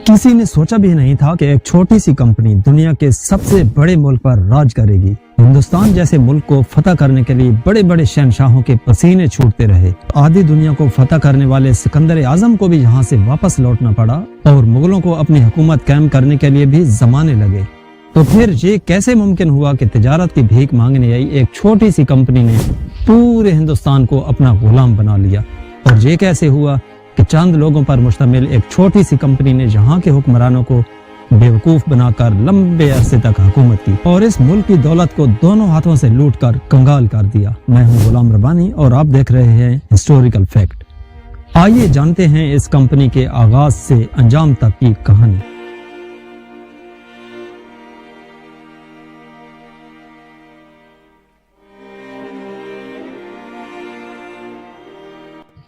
किसी ने सोचा भी नहीं था कि एक छोटी सी कंपनी दुनिया के सबसे बड़े मुल्क पर राज करेगी। हिंदुस्तान जैसे मुल्क को फतह करने के लिए बड़े बड़े शहनशाहों के पसीने छूटते रहे। आधी दुनिया को फतह करने वाले सिकंदर आजम को भी यहाँ से वापस लौटना पड़ा और मुगलों को अपनी हुकूमत कायम करने के लिए भी जमाने लगे। तो फिर ये कैसे मुमकिन हुआ कि तिजारत की भीख मांगने आई एक छोटी सी कंपनी ने पूरे हिंदुस्तान को अपना गुलाम बना लिया? और ये कैसे हुआ कि चंद लोगों पर मुश्तमिल एक छोटी सी कंपनी ने जहां के हुक्मरानों को बेवकूफ बनाकर लंबे अरसे तक हुकूमत की और इस मुल्क की दौलत को दोनों हाथों से लूट कर कंगाल कर दिया? मैं हूं गुलाम रब्बानी और आप देख रहे हैं हिस्टोरिकल फैक्ट। आइए जानते हैं इस कंपनी के आगाज से अंजाम तक की कहानी।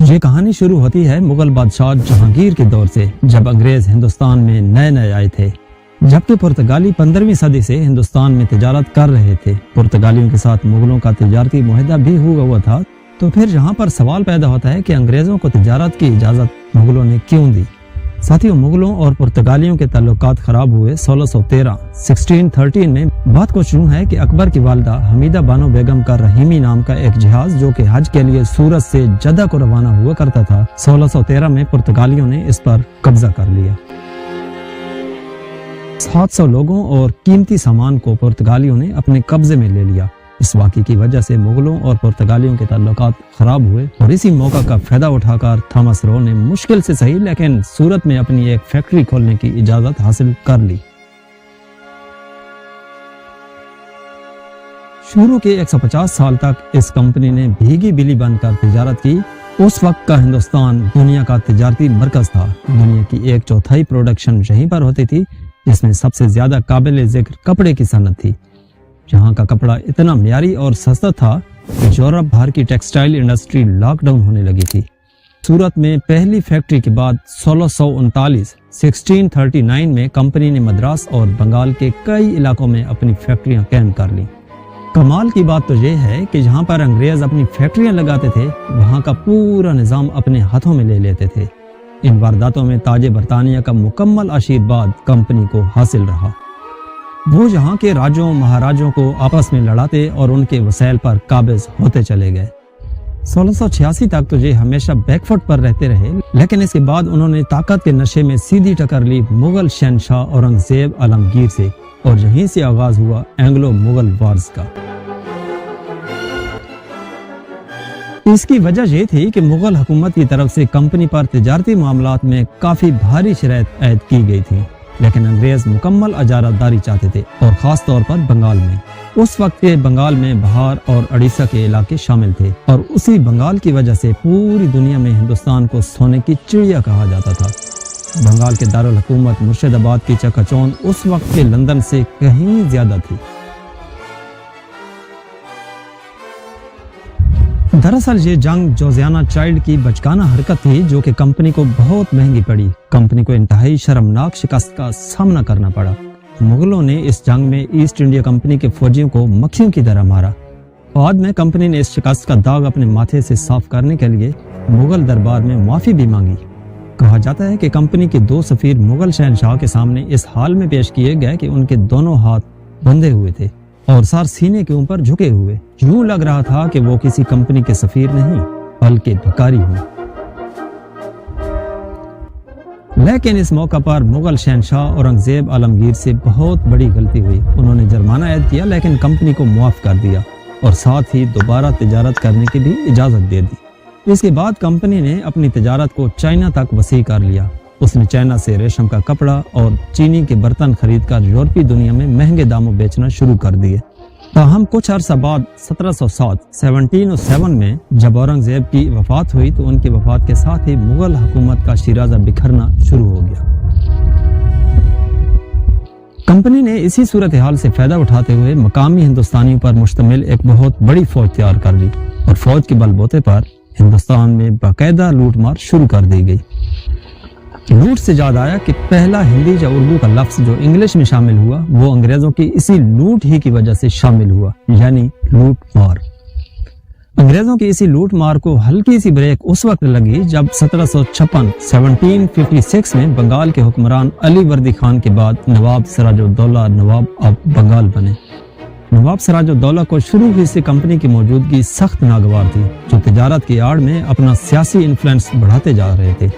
ये कहानी शुरू होती है मुगल बादशाह जहांगीर के दौर से, जब अंग्रेज हिंदुस्तान में नए नए आए थे, जबकि पुर्तगाली 15वीं सदी से हिंदुस्तान में तिजारत कर रहे थे। पुर्तगालियों के साथ मुगलों का तिजारती मुआहदा भी हुआ था। तो फिर यहाँ पर सवाल पैदा होता है कि अंग्रेजों को तिजारत की इजाजत मुगलों ने क्यों दी? साथियों, मुगलों और पुर्तगालियों के ताल्लुकात खराब हुए 1613 में। बात कुछ यूं है कि अकबर की वालिदा हमीदा बानो बेगम का रहीमी नाम का एक जहाज जो कि हज के लिए सूरत से जद्दा को रवाना हुआ करता था, 1613 में पुर्तगालियों ने इस पर कब्जा कर लिया। 700 लोगों और कीमती सामान को पुर्तगालियों ने अपने कब्जे में ले लिया। इस वाक़े की वजह से मुगलों और पुर्तगालियों के ताल्लुकात खराब हुए और इसी मौका का फायदा उठाकर थॉमस रो ने मुश्किल से सही लेकिन सूरत में अपनी एक फैक्ट्री खोलने की इजाजत हासिल कर ली। शुरू के 150 साल तक इस कंपनी ने भीगी बिल्ली बनकर तिजारत की। उस वक्त का हिंदुस्तान दुनिया का तिजारती मरकज था। दुनिया की 1/4 प्रोडक्शन यहीं पर होती थी, जिसमें सबसे ज्यादा काबिल जिक्र कपड़े की सनत थी। यहाँ का कपड़ा इतना म्यारी और सस्ता था कि यूरोप भर की टेक्सटाइल इंडस्ट्री लॉकडाउन होने लगी थी। सूरत में पहली फैक्ट्री के बाद 1639 में कंपनी ने मद्रास और बंगाल के कई इलाकों में अपनी फैक्ट्रियां कायम कर ली। कमाल की बात तो ये है कि जहाँ पर अंग्रेज अपनी फैक्ट्रियां लगाते थे, वहाँ का पूरा निजाम अपने हाथों में ले लेते थे। इन वारदातों में ताजे बरतानिया का मुकम्मल आशीर्वाद कंपनी को हासिल रहा। वो यहाँ के राजों महाराजों को आपस में लड़ाते और उनके वसैल पर काबिज होते चले गए। 1686 तक तो ये हमेशा बैकफुट पर रहते रहे, लेकिन इसके बाद उन्होंने ताकत के नशे में सीधी टक्कर ली मुगल शहनशाह औरंगजेब आलमगीर से और यहीं से आगाज हुआ एंग्लो मुगल वार्स का। इसकी वजह ये थी कि मुगल हुकूमत की तरफ से कंपनी पर तिजारती मामलात में काफी भारी शराइत आयद की गई थी, लेकिन अंग्रेज मुकम्मल अजारतदारी चाहते थे और खास तौर पर बंगाल में। उस वक्त के बंगाल में बहार और उड़ीसा के इलाके शामिल थे और उसी बंगाल की वजह से पूरी दुनिया में हिंदुस्तान को सोने की चिड़िया कहा जाता था। बंगाल के दारुल हुकूमत मुर्शिदाबाद की चकाचौंध उस वक्त के लंदन से कहीं ज्यादा थी। दरअसल ये जंग जोजियाना चाइल्ड की बचकाना हरकत थी जो कि कंपनी को बहुत महंगी पड़ी। कंपनी को इंतहाई शर्मनाक शिकस्त का सामना करना पड़ा। मुगलों ने इस जंग में ईस्ट इंडिया कंपनी के फौजियों को मक्खियों की तरह मारा। बाद में कंपनी ने इस शिकस्त का दाग अपने माथे से साफ करने के लिए मुगल दरबार में माफी भी मांगी। कहा जाता है कि कंपनी के 2 सफीर मुगल शहनशाह के सामने इस हाल में पेश किए गए कि उनके दोनों हाथ बंधे हुए थे और सर सीने के ऊपर झुके हुए। यूं लग रहा था कि वो किसी कंपनी के सफीर नहीं बल्कि भिखारी हुए। लेकिन इस मौका पर मुगल शहनशाह औरंगजेब आलमगीर से बहुत बड़ी गलती हुई। उन्होंने जुर्माना ऐद किया लेकिन कंपनी को मुआफ कर दिया और साथ ही दोबारा तिजारत करने की भी इजाजत दे दी। इसके बाद कंपनी ने अपनी तिजारत को चाइना तक वसी कर लिया। उसने चाइना से रेशम का कपड़ा और चीनी के बर्तन खरीदकर यूरोपीय दुनिया में महंगे दामों बेचना शुरू कर दिए। ताहम कुछ अरसा बाद 1707 में जब औरंगजेब की वफात हुई तो उनकी वफात के साथ ही मुगल हुकूमत का शिराजा बिखरना शुरू हो गया। कंपनी ने इसी सूरत हाल से फायदा उठाते हुए मकामी हिंदुस्तानियों पर मुश्तमिल एक बहुत बड़ी फौज तैयार कर ली और फौज के बलबूते पर हिंदुस्तान में बाकायदा लूटमार शुरू कर दी गई। लूट से याद आया कि पहला हिंदी या उर्दू का लफ्ज जो इंग्लिश में शामिल हुआ वो अंग्रेजों की इसी लूट ही की वजह से शामिल हुआ, यानी लूट मार। अंग्रेजों की इसी लूट मार को हल्की सी ब्रेक उस वक्त लगी जब 1756 में बंगाल के हुक्मरान अली वर्दी खान के बाद नवाब सिराजुद्दौला नवाब ऑफ बंगाल बने। नवाब सिराजुद्दौला को शुरू ही से कंपनी की मौजूदगी सख्त नागवार थी, जो तिजारत की आड़ में अपना सियासी इन्फ्लुएंस बढ़ाते जा रहे थे।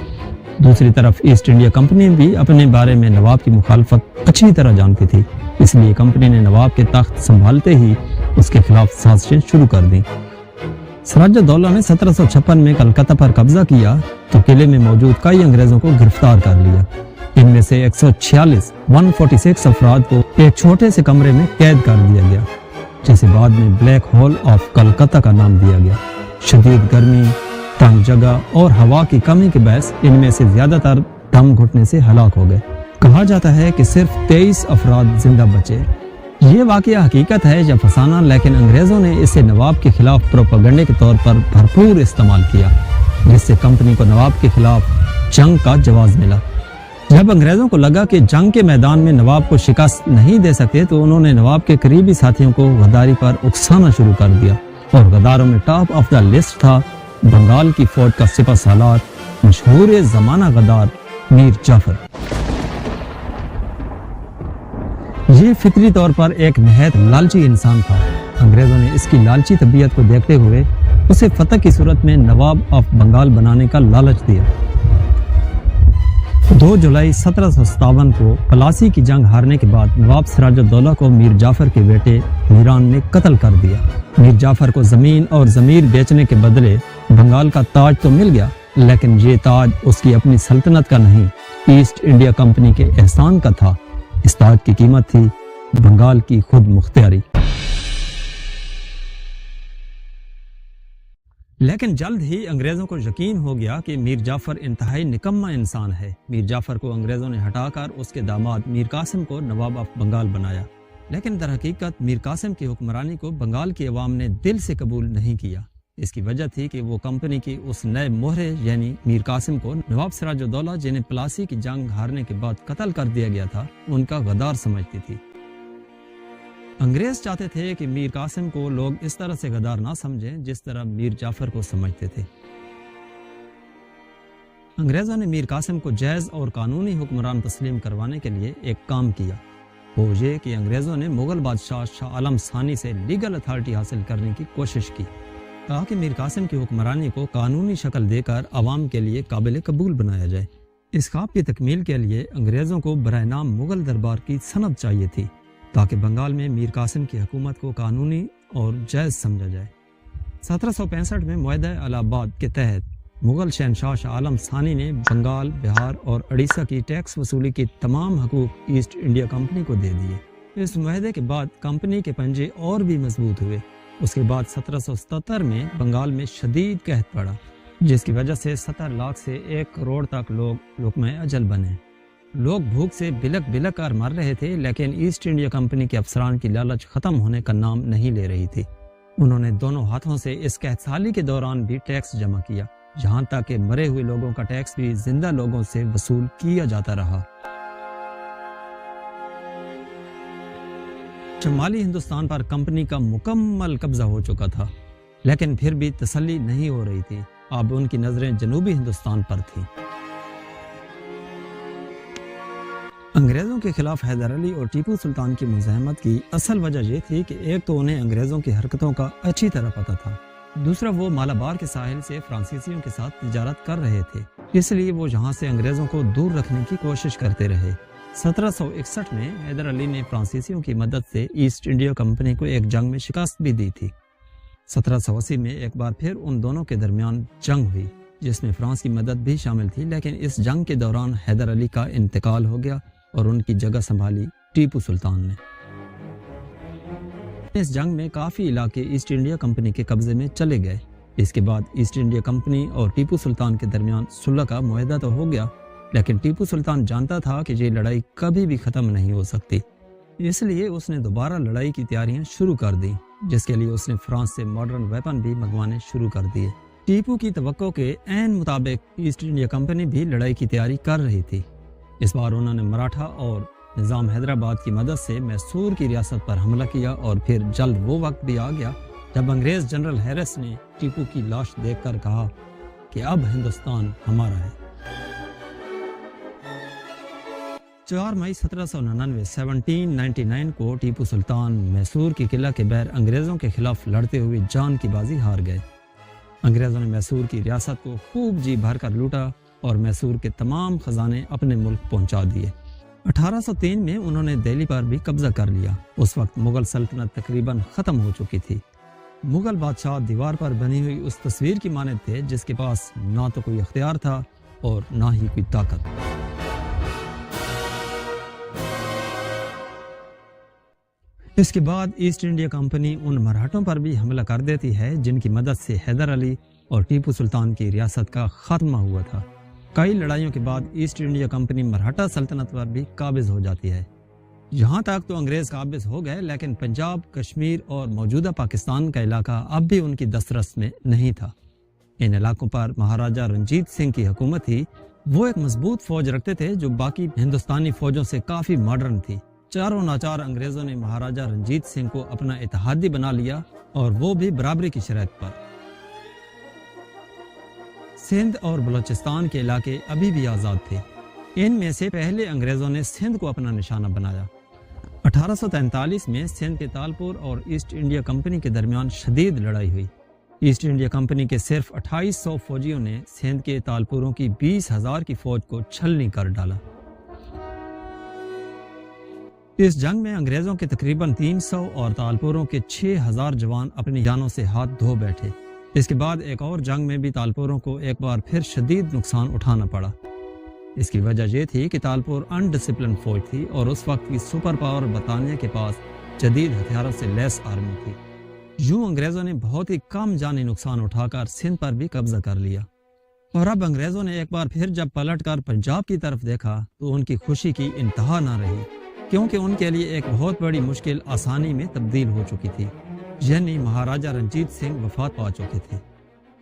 दूसरी तरफ ईस्ट इंडिया कंपनी भी अपने बारे में नवाब की मुखालफत अच्छी तरह जानती थी, इसलिए कंपनी ने नवाब के तख्त संभालते ही उसके खिलाफ साजिशें शुरू कर दी। सिराजुद्दौला ने 1756 में कलकत्ता पर कब्जा किया तो किले में मौजूद कई अंग्रेजों को गिरफ्तार कर लिया। इनमें से 146 अफराद को एक छोटे से कमरे में कैद कर दिया गया, जिसे बाद में ब्लैक होल ऑफ कलकत्ता का नाम दिया गया। शदीद गर्मी, तंग जगह और हवा की कमी के बहस इनमें से ज्यादातर दम घुटने से हलाक हो गए। कहा जाता है कि सिर्फ 23 अफराद जिंदा बचे। ये वाकया हकीकत है या फसाना, लेकिन अंग्रेजों ने इसे नवाब के खिलाफ प्रोपेगेंडे के तौर पर भरपूर इस्तेमाल किया, जिससे कंपनी को नवाब के खिलाफ जंग का जवाब मिला। जब अंग्रेजों को लगा कि जंग के मैदान में नवाब को शिकस्त नहीं दे सकते तो उन्होंने नवाब के करीबी साथियों को गद्दारी पर उकसाना शुरू कर दिया, और गद्दारों में टॉप ऑफ द लिस्ट था बंगाल की फौज का सिपह सालार, मशहूर जमाना गद्दार मीर जाफर। ये फितरी तौर पर एक निहायत लालची इंसान था। अंग्रेजों ने इसकी लालची तबीयत को देखते हुए उसे फतह की सूरत में नवाब ऑफ बंगाल बनाने का लालच दिया। 2 जुलाई 1757 को पलासी की जंग हारने के बाद नवाब सिराजुद्दौला को मीर जाफर के बेटे मीरान ने कत्ल कर दिया। मीर जाफर को जमीन और जमीर बेचने के बदले बंगाल का ताज तो मिल गया, लेकिन ये ताज उसकी अपनी सल्तनत का नहीं, ईस्ट इंडिया कंपनी के एहसान का था। इस ताज की कीमत थी बंगाल की खुद मुख्तियारी। लेकिन जल्द ही अंग्रेजों को यकीन हो गया कि मीर जाफर इंतहाई निकम्मा इंसान है। मीर जाफर को अंग्रेजों ने हटाकर उसके दामाद मीर कासिम को नवाब ऑफ बंगाल बनाया, लेकिन दरहकीकत मीर कासिम की हुक्मरानी को बंगाल की अवाम ने दिल से कबूल नहीं किया। इसकी वजह थी कि वो कंपनी की उस नए मोहरे यानी मीर कासिम को नवाब सिराजुद्दौला, जिन्हें प्लासी की जंग हारने के बाद कत्ल कर दिया गया था, उनका गद्दार समझती थी। अंग्रेज चाहते थे कि मीर कासिम को लोग इस तरह से गद्दार ना समझें जिस तरह मीर जाफर को समझते थे। अंग्रेजों ने मीर कासिम को जायज और कानूनी हुक्मरान तस्लीम करवाने के लिए एक काम किया, वो ये कि अंग्रेजों ने मुगल बादशाह शाह आलम सानी से लीगल अथॉरिटी हासिल करने की कोशिश की, ताकि मीर कासिम की हुक्मरानी को कानूनी शक्ल देकर अवाम के लिए काबिल कबूल बनाया जाए। इस ख्वाब की तकमील के लिए अंग्रेजों को बराए नाम मुगल दरबार की सनद चाहिए थी, ताकि बंगाल में मीर कासिम की हुकूमत को कानूनी और जायज समझा जाए। 1765 में मुआहदा इलाहाबाद के तहत मुगल शहनशाह शाह आलम सानी ने बंगाल, बिहार और उड़ीसा की टैक्स वसूली की तमाम हकूक ईस्ट इंडिया कंपनी को दे दिए। इस मुआहदे के बाद कंपनी के पंजे और भी मजबूत हुए। उसके बाद 1777 में बंगाल में शदीद कहत पड़ा, जिसकी वजह से 70 लाख से 1 करोड़ तक लोग लुकमे अजल बने। लोग भूख से बिलक बिलक कर मर रहे थे, लेकिन ईस्ट इंडिया कंपनी के अफसरान की लालच खत्म होने का नाम नहीं ले रही थी। उन्होंने दोनों हाथों से इस कहतसाली के दौरान भी टैक्स जमा किया, जहां तक कि मरे हुए लोगों का टैक्स भी जिंदा लोगों से वसूल किया जाता रहा। शमाली हिंदुस्तान पर कंपनी का मुकम्मल कब्जा हो चुका था, लेकिन फिर भी तसल्ली नहीं हो रही थी। अब उनकी नजरें जनूबी हिंदुस्तान पर थीं। अंग्रेजों के खिलाफ हैदर अली और टीपू सुल्तान की मुज़ाहमत की असल वजह यह थी कि एक तो उन्हें अंग्रेजों की हरकतों का अच्छी तरह पता था, दूसरा वो मालाबार के साहिल से फ्रांसीसियों के साथ तिजारत कर रहे थे, इसलिए वो यहाँ से अंग्रेजों को दूर रखने की कोशिश करते रहे। 1761 में हैदर अली ने फ्रांसीसियों की मदद से ईस्ट इंडिया कंपनी को एक जंग में शिकस्त भी दी थी। 1780 में एक बार फिर उन दोनों के दरमियान जंग हुई, जिसमें फ्रांस की मदद भी शामिल थी, लेकिन इस जंग के दौरान हैदर अली का इंतकाल हो गया और उनकी जगह संभाली टीपू सुल्तान ने। इस जंग में काफ़ी इलाके ईस्ट इंडिया कंपनी के कब्जे में चले गए। इसके बाद ईस्ट इंडिया कंपनी और टीपू सुल्तान के दरमियान सुलह का मुआहदा तो हो गया, लेकिन टीपू सुल्तान जानता था कि ये लड़ाई कभी भी ख़त्म नहीं हो सकती, इसलिए उसने दोबारा लड़ाई की तैयारियां शुरू कर दी, जिसके लिए उसने फ्रांस से मॉडर्न वेपन भी मंगवाने शुरू कर दिए। टीपू की तवक्को के ऐन मुताबिक ईस्ट इंडिया कंपनी भी लड़ाई की तैयारी कर रही थी। इस बार उन्होंने मराठा और निज़ाम हैदराबाद की मदद से मैसूर की रियासत पर हमला किया और फिर जल्द वो वक्त भी आ गया جب انگریز جنرل ہیرس نے ٹیپو کی لاش دیکھ کر کہا کہ اب ہندوستان ہمارا ہے۔ 4 مئی 1799 کو ٹیپو سلطان میسور کے قلعہ کے بہر انگریزوں کے خلاف لڑتے ہوئے جان کی بازی ہار گئے۔ انگریزوں نے میسور کی ریاست کو خوب جی بھر کر لوٹا اور میسور کے تمام خزانے اپنے ملک پہنچا دیے۔ 1803 میں انہوں نے دہلی پر بھی قبضہ کر لیا۔ اس وقت مغل سلطنت تقریباً ختم ہو چکی تھی۔ مغل بادشاہ دیوار پر بنی ہوئی اس تصویر کی مانند تھے جس کے پاس نہ تو کوئی اختیار تھا اور نہ ہی کوئی طاقت۔ اس کے بعد ایسٹ انڈیا کمپنی ان مراٹھوں پر بھی حملہ کر دیتی ہے جن کی مدد سے حیدر علی اور ٹیپو سلطان کی ریاست کا خاتمہ ہوا تھا۔ کئی لڑائیوں کے بعد ایسٹ انڈیا کمپنی مراٹھا سلطنت پر بھی قابض ہو جاتی ہے۔ یہاں تک تو انگریز قابض ہو گئے، لیکن پنجاب، کشمیر اور موجودہ پاکستان کا علاقہ اب بھی ان کی دسترس میں نہیں تھا۔ ان علاقوں پر مہاراجہ رنجیت سنگھ کی حکومت تھی۔ وہ ایک مضبوط فوج رکھتے تھے جو باقی ہندوستانی فوجوں سے کافی ماڈرن تھی۔ چاروں ناچار انگریزوں نے مہاراجہ رنجیت سنگھ کو اپنا اتحادی بنا لیا اور وہ بھی برابری کی شرط پر۔ سندھ اور بلوچستان کے علاقے ابھی بھی آزاد تھے۔ ان میں سے پہلے انگریزوں نے سندھ کو اپنا نشانہ بنایا۔ 1843 میں سندھ کے تالپور اور ایسٹ انڈیا کمپنی کے درمیان شدید لڑائی ہوئی۔ ایسٹ انڈیا کمپنی کے صرف 2800 فوجیوں نے سندھ کے تالپوروں کی 20,000 کی فوج کو چھلنی کر ڈالا۔ اس جنگ میں انگریزوں کے تقریباً 300 اور تالپوروں کے 6,000 جوان اپنی جانوں سے ہاتھ دھو بیٹھے۔ اس کے بعد ایک اور جنگ میں بھی تالپوروں کو ایک بار پھر شدید نقصان اٹھانا پڑا۔ اس کی وجہ یہ تھی کہ تالپور ان ڈسپلن فوج تھی اور اس وقت کی سپر پاور برطانیہ کے پاس جدید ہتھیاروں سے لیس آرمی تھی۔ یوں انگریزوں نے بہت ہی کم جانی نقصان اٹھا کر سندھ پر بھی قبضہ کر لیا۔ اور اب انگریزوں نے ایک بار پھر جب پلٹ کر پنجاب کی طرف دیکھا تو ان کی خوشی کی انتہا نہ رہی، کیونکہ ان کے لیے ایک بہت بڑی مشکل آسانی میں تبدیل ہو چکی تھی، یعنی مہاراجہ رنجیت سنگھ وفات پا چکے تھے۔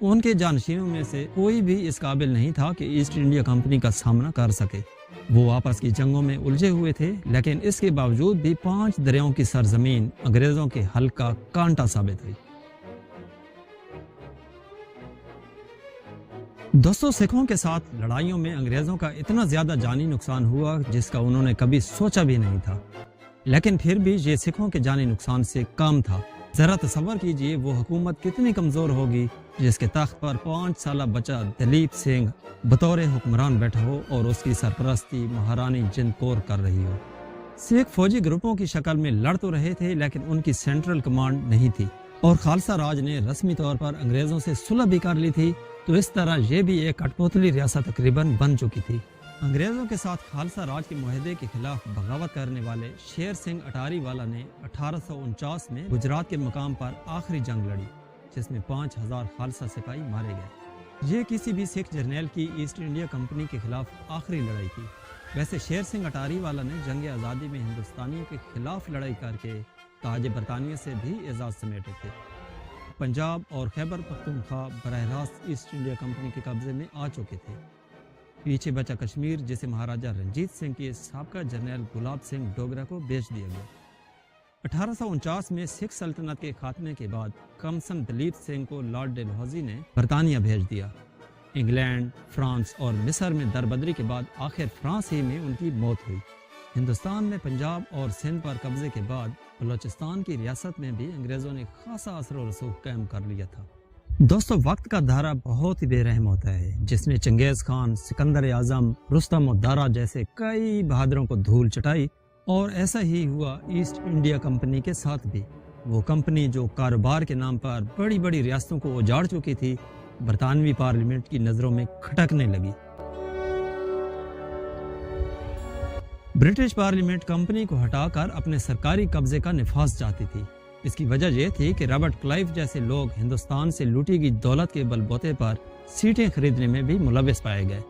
ان کے جانشینوں میں سے کوئی بھی اس قابل نہیں تھا کہ ایسٹ انڈیا کمپنی کا سامنا کر سکے۔ وہ آپس کی جنگوں میں الجھے ہوئے تھے، لیکن اس کے باوجود بھی 5 دریاؤں کی سرزمین انگریزوں کے حلق کا کانٹا ثابت ہوئی۔ دوستو، سکھوں کے ساتھ لڑائیوں میں انگریزوں کا اتنا زیادہ جانی نقصان ہوا جس کا انہوں نے کبھی سوچا بھی نہیں تھا، لیکن پھر بھی یہ سکھوں کے جانی نقصان سے کم تھا۔ ذرا تصور کیجئے وہ حکومت کتنی کمزور ہوگی جس کے تخت پر 5 سالہ بچہ دلیپ سنگھ بطور حکمران بیٹھا ہو اور اس کی سرپرستی مہارانی جند کور کر رہی ہو۔ سکھ فوجی گروپوں کی شکل میں لڑ تو رہے تھے، لیکن ان کی سینٹرل کمانڈ نہیں تھی، اور خالصہ راج نے رسمی طور پر انگریزوں سے صلح بھی کر لی تھی، تو اس طرح یہ بھی ایک کٹپوتلی ریاست تقریباً بن چکی تھی۔ انگریزوں کے ساتھ خالصہ راج کے معاہدے کے خلاف بغاوت کرنے والے شیر سنگھ اٹاری والا نے 1849 میں گجرات کے مقام پر آخری جنگ لڑی، جس میں 5000 خالصہ سپاہی مارے گئے۔ یہ کسی بھی سکھ جرنیل کی ایسٹ انڈیا کمپنی کے خلاف آخری لڑائی تھی۔ ویسے شیر سنگھ اٹاری والا نے جنگ آزادی میں ہندوستانیوں کے خلاف لڑائی کر کے تاج برطانیہ سے بھی اعزاز سمیٹے تھے۔ پنجاب اور خیبر پختونخوا براہ راست ایسٹ انڈیا کمپنی کے قبضے میں آ چکے تھے۔ پیچھے بچا کشمیر جسے مہاراجہ رنجیت سنگھ کے سابقہ جنرل گلاب سنگھ ڈوگرا کو بیچ دیا گیا۔ 1849 میں سکھ سلطنت کے خاتمے کے بعد کمسن دلیپ سنگھ کو لارڈ ڈلہوزی نے برطانیہ بھیج دیا۔ انگلینڈ، فرانس اور مصر میں دربدری کے بعد آخر فرانس ہی میں ان کی موت ہوئی۔ ہندوستان میں پنجاب اور سندھ پر قبضے کے بعد بلوچستان کی ریاست میں بھی انگریزوں نے خاصا اثر و رسوخ قائم کر لیا تھا۔ دوستو، وقت کا دھارا بہت ہی بے رحم ہوتا ہے، جس نے چنگیز خان، سکندر اعظم، رستم و دارا جیسے کئی بہادروں کو دھول چٹائی، اور ایسا ہی ہوا ایسٹ انڈیا کمپنی کے ساتھ بھی۔ وہ کمپنی جو کاروبار کے نام پر بڑی بڑی ریاستوں کو اجاڑ چکی تھی، برطانوی پارلیمنٹ کی نظروں میں کھٹکنے لگی۔ برٹش پارلیمنٹ کمپنی کو ہٹا کر اپنے سرکاری قبضے کا نفاذ چاہتی تھی۔ اس کی وجہ یہ تھی کہ رابرٹ کلائیو جیسے لوگ ہندوستان سے لوٹی گئی دولت کے بل بوتے پر سیٹیں خریدنے میں بھی ملوث پائے گئے،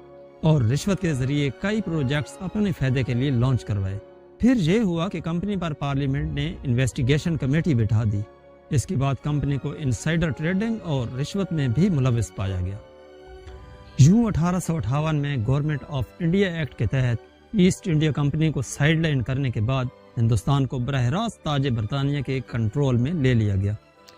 اور رشوت کے ذریعے کئی پروجیکٹس اپنے فائدے کے لیے لانچ کروائے۔ پھر یہ ہوا کہ کمپنی پر پارلیمنٹ نے انویسٹیگیشن کمیٹی بٹھا دی۔ اس کے بعد کمپنی کو انسائڈر ٹریڈنگ اور رشوت میں بھی ملوث پایا گیا۔ یوں 1858 میں گورنمنٹ آف انڈیا ایکٹ کے تحت ایسٹ انڈیا کمپنی کو سائیڈ لائن کرنے کے بعد ہندوستان کو براہ راست تاج برطانیہ کے کنٹرول میں لے لیا گیا۔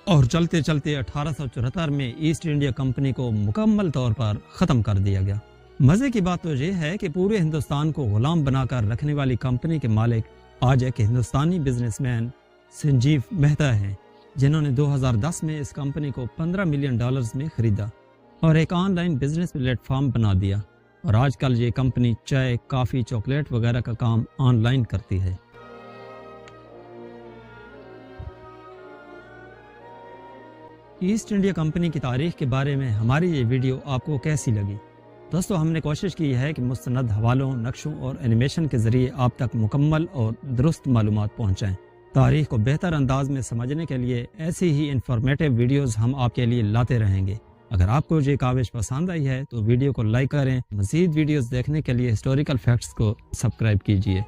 اور چلتے چلتے 1874 میں ایسٹ انڈیا کمپنی کو مکمل طور پر ختم کر دیا گیا۔ مزے کی بات تو یہ ہے کہ پورے ہندوستان کو غلام بنا کر رکھنے والی کمپنی کے مالک آج ایک ہندوستانی بزنس مین سنجیو مہتا ہیں، جنہوں نے 2010 میں اس کمپنی کو $15 ملین میں خریدا اور ایک on line business plate form بنا دیا، اور آج کل یہ کمپنی چائے، کافی، چاکلیٹ وغیرہ کا کام آن لائن کرتی ہے۔ ایسٹ انڈیا کمپنی کی تاریخ کے بارے میں ہماری یہ ویڈیو آپ کو کیسی لگی؟ دوستو، ہم نے کوشش کی ہے کہ مستند حوالوں، نقشوں اور اینیمیشن کے ذریعے آپ تک مکمل اور درست معلومات پہنچائیں۔ تاریخ کو بہتر انداز میں سمجھنے کے لیے ایسی ہی انفارمیٹیو ویڈیوز ہم آپ کے لیے لاتے رہیں گے۔ اگر آپ کو یہ کاوش پسند آئی ہے تو ویڈیو کو لائک کریں۔ مزید ویڈیوز دیکھنے کے لیے ہسٹوریکل فیکٹس کو سبسکرائب کیجیے۔